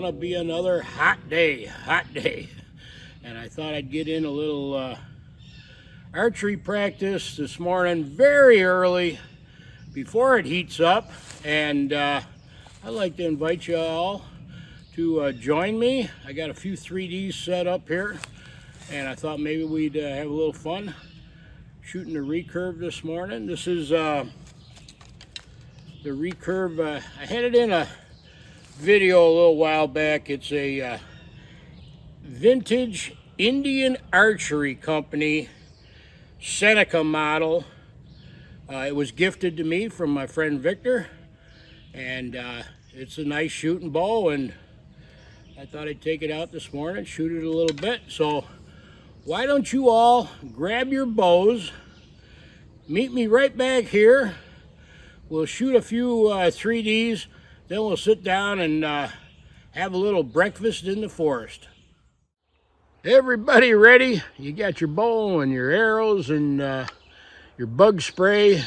gonna be another hot day, and I thought I'd get in a little archery practice this morning very early before it heats up, and I'd like to invite you all to join me. I got a few 3Ds set up here, and I thought maybe we'd have a little fun shooting the recurve this morning. This is the recurve. I had it in a video a little while back. It's a vintage Indian Archery Company Seneca model. It was gifted to me from my friend Victor, and it's a nice shooting bow, and I thought I'd take it out this morning, shoot it a little bit. So why don't you all grab your bows, meet me right back here. We'll shoot a few 3Ds, then we'll sit down and have a little breakfast in the forest. Everybody ready? You got your bow and your arrows and your bug spray,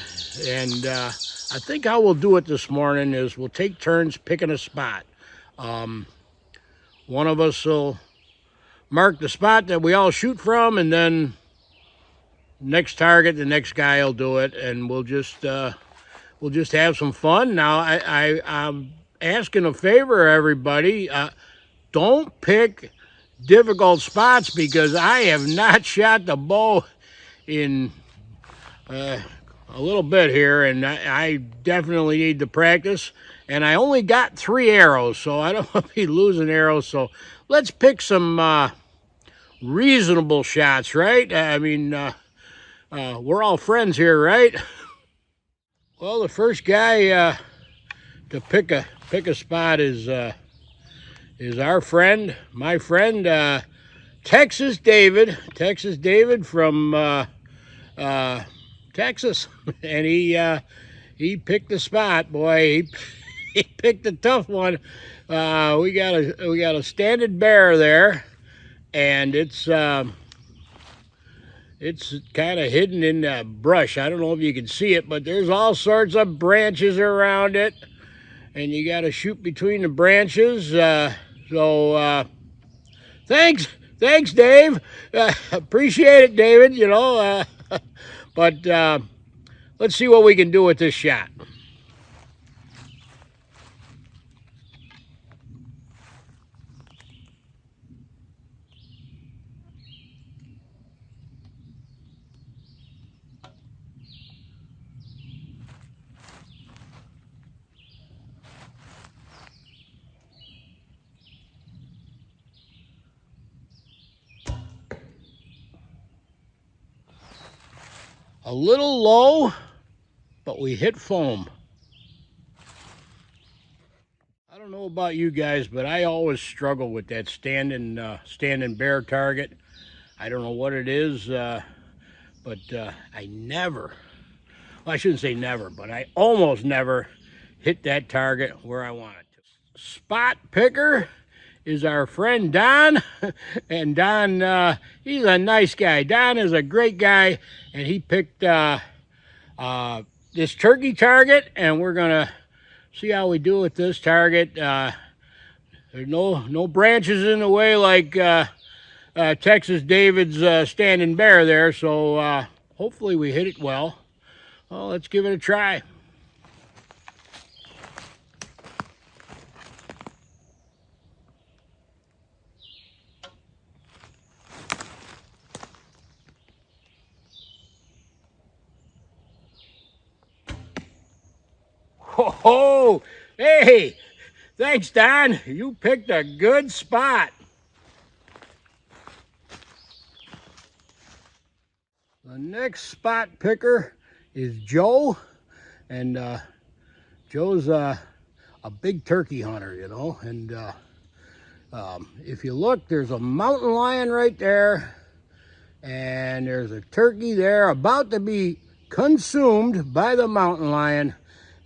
and I think how we'll do it this morning is we'll take turns picking a spot. One of us will mark the spot that we all shoot from, and then next target, the next guy will do it, and we'll just have some fun. Now, I'm asking a favor, everybody. Don't pick difficult spots, because I have not shot the bow in a little bit here, and I definitely need to practice. And I only got 3 arrows, so I don't want to be losing arrows. So let's pick some reasonable shots, right? I mean, we're all friends here, right? Well, the first guy to pick a spot is our friend, my friend, Texas David from Texas, and he picked the spot. Boy, he picked a tough one. We got a standing bear there, and it's kind of hidden in the brush. I don't know if you can see it, but there's all sorts of branches around it, and you got to shoot between the branches. So thanks, Dave. Appreciate it, David. You know, but let's see what we can do with this shot. A little low, but we hit foam. I don't know about you guys, but I always struggle with that standing bear target. I don't know what it is, but I never, well, I shouldn't say never, but I almost never hit that target where I want it to. Spot picker is our friend Don, and Don, he's a nice guy. Don is a great guy, and he picked this turkey target, and we're gonna see how we do with this target. There's no branches in the way like Texas David's standing bear there, so hopefully we hit it well. Well, let's give it a try. Oh, hey, thanks, Don. You picked a good spot. The next spot picker is Joe, and Joe's a big turkey hunter, you know, and if you look, there's a mountain lion right there, and there's a turkey there about to be consumed by the mountain lion.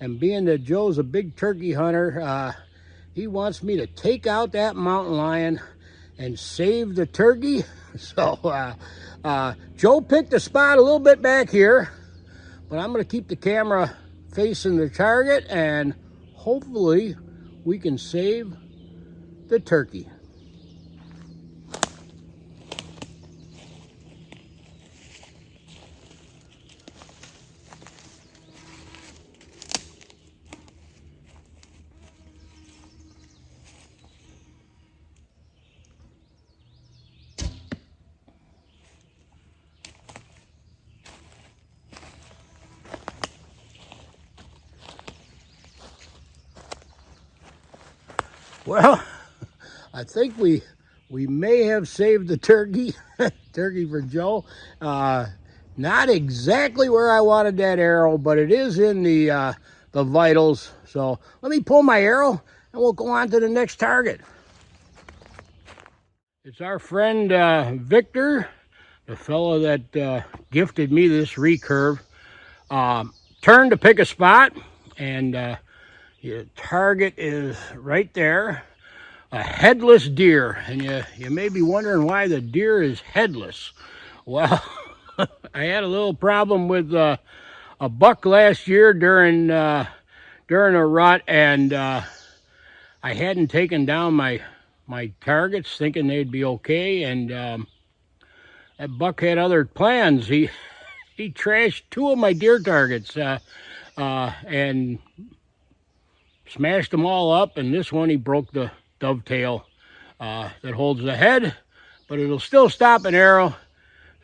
And being that Joe's a big turkey hunter, he wants me to take out that mountain lion and save the turkey. So Joe picked a spot a little bit back here, but I'm going to keep the camera facing the target, and hopefully we can save the turkey. Well, I think we may have saved the turkey, turkey for Joe. Not exactly where I wanted that arrow, but it is in the vitals. So let me pull my arrow and we'll go on to the next target. It's our friend Victor, the fellow that gifted me this recurve. Turned to pick a spot, and your target is right there. A headless deer, and you may be wondering why the deer is headless. Well, I had a little problem with a buck last year during a rut, and I hadn't taken down my targets, thinking they'd be okay, and that buck had other plans. He trashed 2 of my deer targets and smashed them all up, and this one he broke the dovetail that holds the head, but it'll still stop an arrow.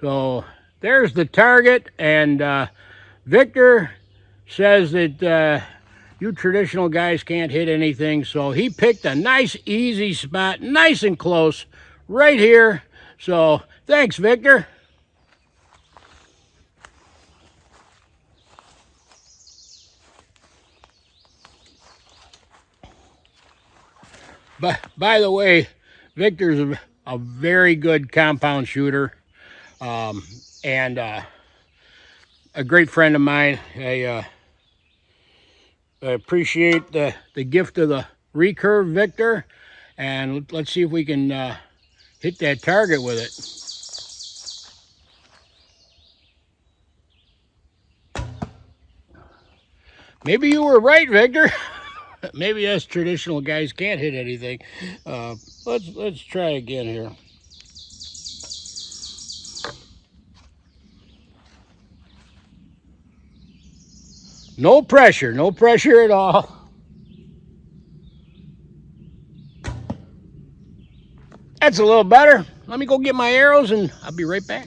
So there's the target, and Victor says that you traditional guys can't hit anything, so he picked a nice easy spot, nice and close, right here. So thanks, Victor. But by the way, Victor's a very good compound shooter, and a great friend of mine. I appreciate the gift of the recurve, Victor, and let's see if we can hit that target with it. Maybe you were right, Victor. Maybe us traditional guys can't hit anything. Let's try again here. No pressure at all. That's a little better. Let me go get my arrows and I'll be right back.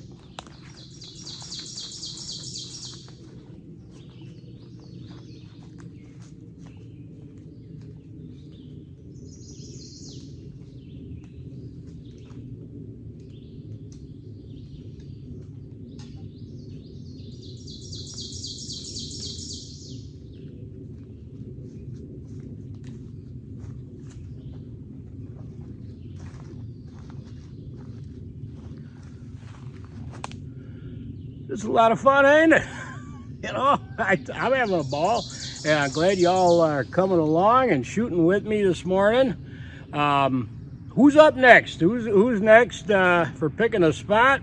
This is a lot of fun, ain't it? You know, I'm having a ball, and I'm glad y'all are coming along and shooting with me this morning. Who's up next? Who's next for picking a spot?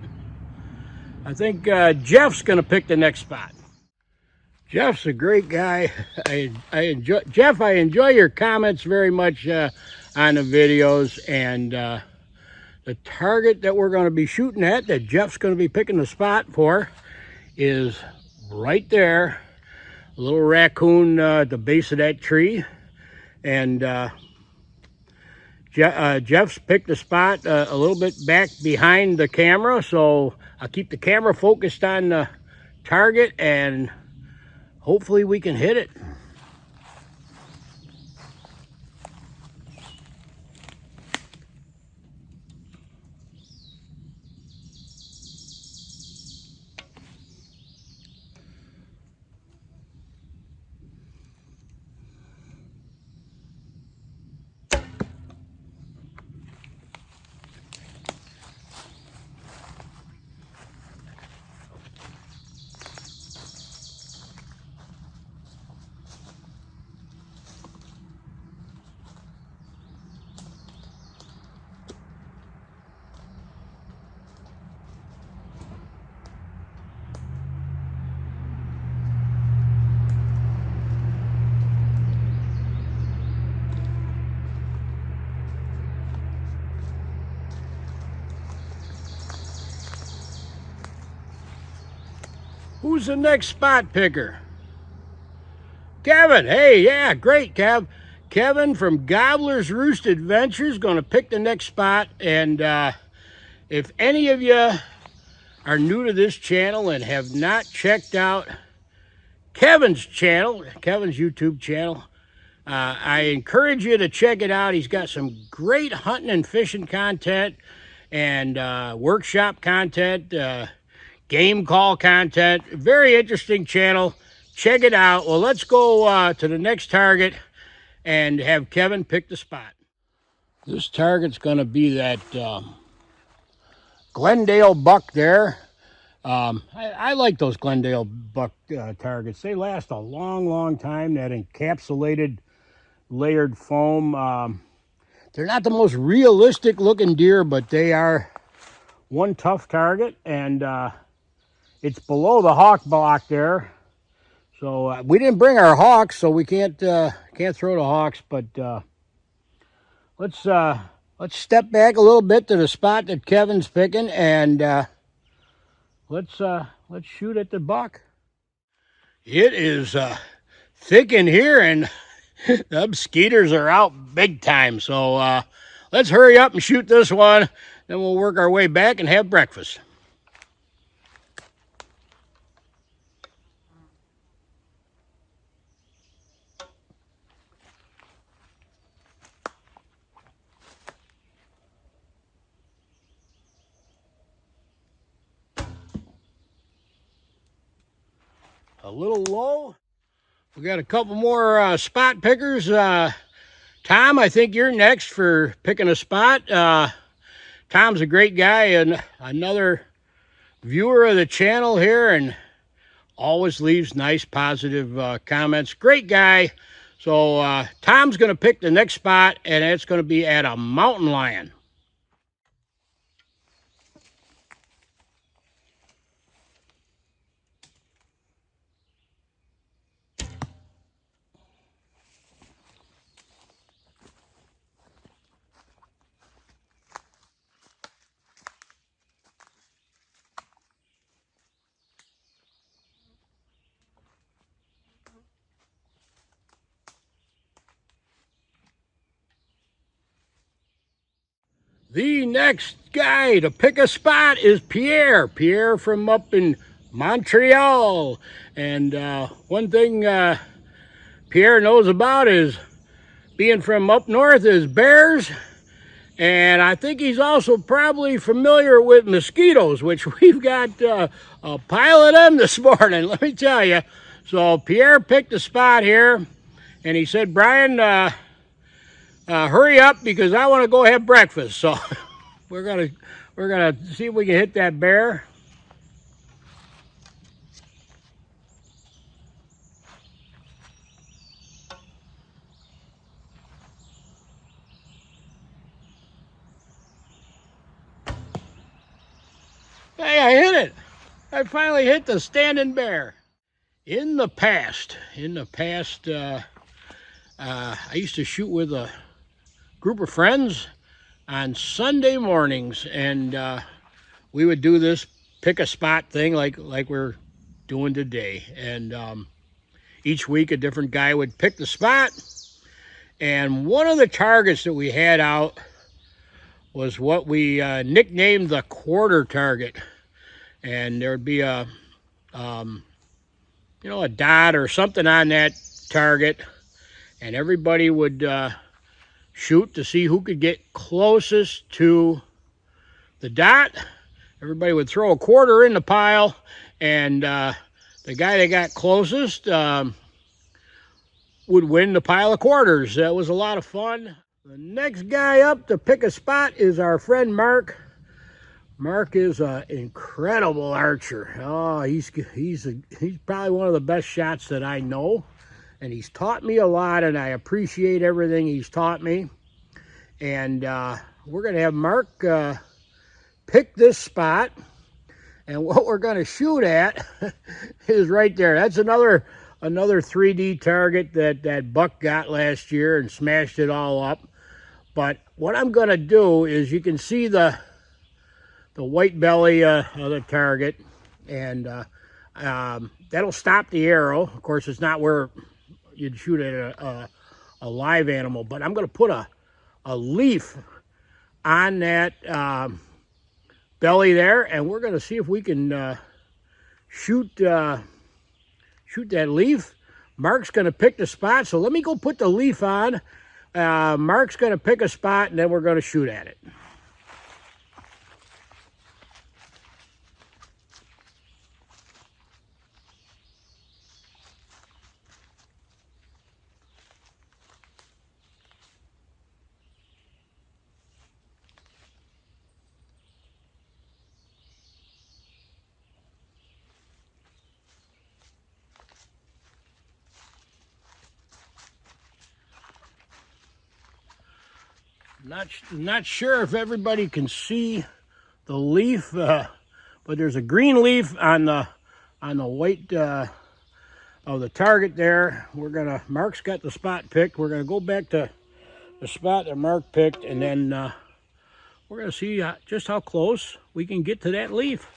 I think Jeff's going to pick the next spot. Jeff's a great guy. I enjoy your comments very much on the videos, and the target that we're going to be shooting at, that Jeff's going to be picking the spot for, is right there. A little raccoon at the base of that tree, and Jeff's picked the spot a little bit back behind the camera, so I'll keep the camera focused on the target, and hopefully we can hit it. Who's the next spot picker? Kevin. Hey, yeah, great, Kev. Kevin from Gobbler's Roost Adventures going to pick the next spot. And if any of you are new to this channel and have not checked out Kevin's channel, Kevin's YouTube channel, I encourage you to check it out. He's got some great hunting and fishing content and workshop content, game call content. Very interesting channel. Check it out. Well, let's go to the next target and have Kevin pick the spot. This target's going to be that Glendale buck there. I like those Glendale buck targets. They last a long, long time. That encapsulated layered foam. They're not the most realistic looking deer, but they are one tough target, and it's below the hawk block there. So we didn't bring our hawks, so we can't throw the hawks. But let's step back a little bit to the spot that Kevin's picking, and let's shoot at the buck. It is thick in here, and the skeeters are out big time. So let's hurry up and shoot this one. Then we'll work our way back and have breakfast. A little low. We got a couple more spot pickers. Tom, I think you're next for picking a spot. Tom's a great guy and another viewer of the channel here, and always leaves nice positive comments. Great guy. So Tom's going to pick the next spot, and it's going to be at a mountain lion. The next guy to pick a spot is Pierre. Pierre from up in Montreal. And one thing Pierre knows about is being from up north is bears. And I think he's also probably familiar with mosquitoes, which we've got a pile of them this morning, let me tell you. So Pierre picked a spot here, and he said, Brian, hurry up because I want to go have breakfast. So we're gonna see if we can hit that bear. Hey, I hit it. I finally hit the standing bear. In the past, I used to shoot with a group of friends on Sunday mornings, and we would do this pick a spot thing like we're doing today. And each week a different guy would pick the spot, and one of the targets that we had out was what we nicknamed the quarter target. And there would be a a dot or something on that target, and everybody would shoot to see who could get closest to the dot. Everybody would throw a quarter in the pile, and the guy that got closest would win the pile of quarters. That was a lot of fun. The next guy up to pick a spot is our friend Mark. Mark is an incredible archer. Oh, he's probably one of the best shots that I know, and he's taught me a lot, and I appreciate everything he's taught me. And we're going to have Mark pick this spot, and what we're going to shoot at is right there. That's another 3D target that Buck got last year and smashed it all up. But what I'm going to do is, you can see the white belly of the target, and That'll stop the arrow. Of course, it's not where you'd shoot at a live animal, but I'm going to put a leaf on that belly there, and we're going to see if we can shoot that leaf. Mark's going to pick the spot, so let me go put the leaf on. Mark's going to pick a spot, and then we're going to shoot at it. Not sure if everybody can see the leaf, but there's a green leaf on the white of the target there. Mark's got the spot picked. We're gonna go back to the spot that Mark picked, and then we're gonna see just how close we can get to that leaf.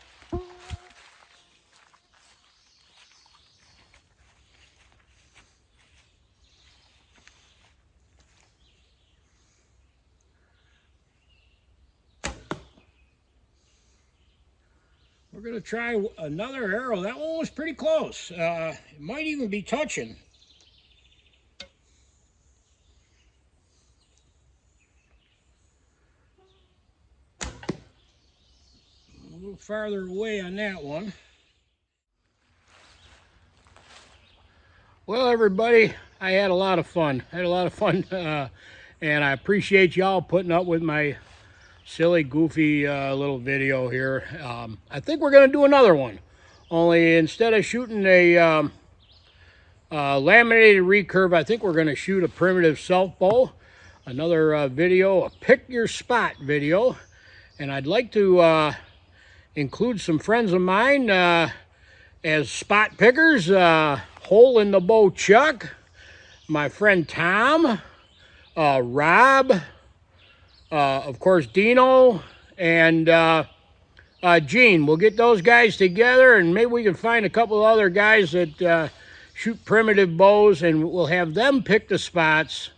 We're going to try another arrow. That one was pretty close. It might even be touching. A little farther away on that one. Well, everybody, I had a lot of fun. And I appreciate y'all putting up with my silly, goofy little video here. I think we're going to do another one. Only instead of shooting a laminated recurve, I think we're going to shoot a primitive self-bow. Another video, a pick your spot video. And I'd like to include some friends of mine as spot pickers. Hole in the Bow Chuck, my friend Tom, Rob, of course, Dino, and Gene. We'll get those guys together, and maybe we can find a couple of other guys that shoot primitive bows, and we'll have them pick the spots.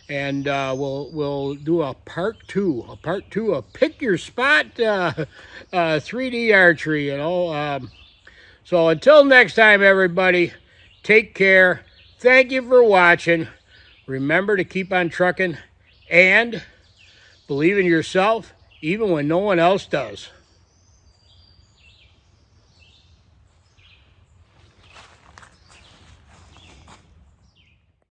And we'll do a part two of Pick Your Spot 3D archery, you know. So until next time, everybody, take care. Thank you for watching. Remember to keep on trucking and believe in yourself, even when no one else does.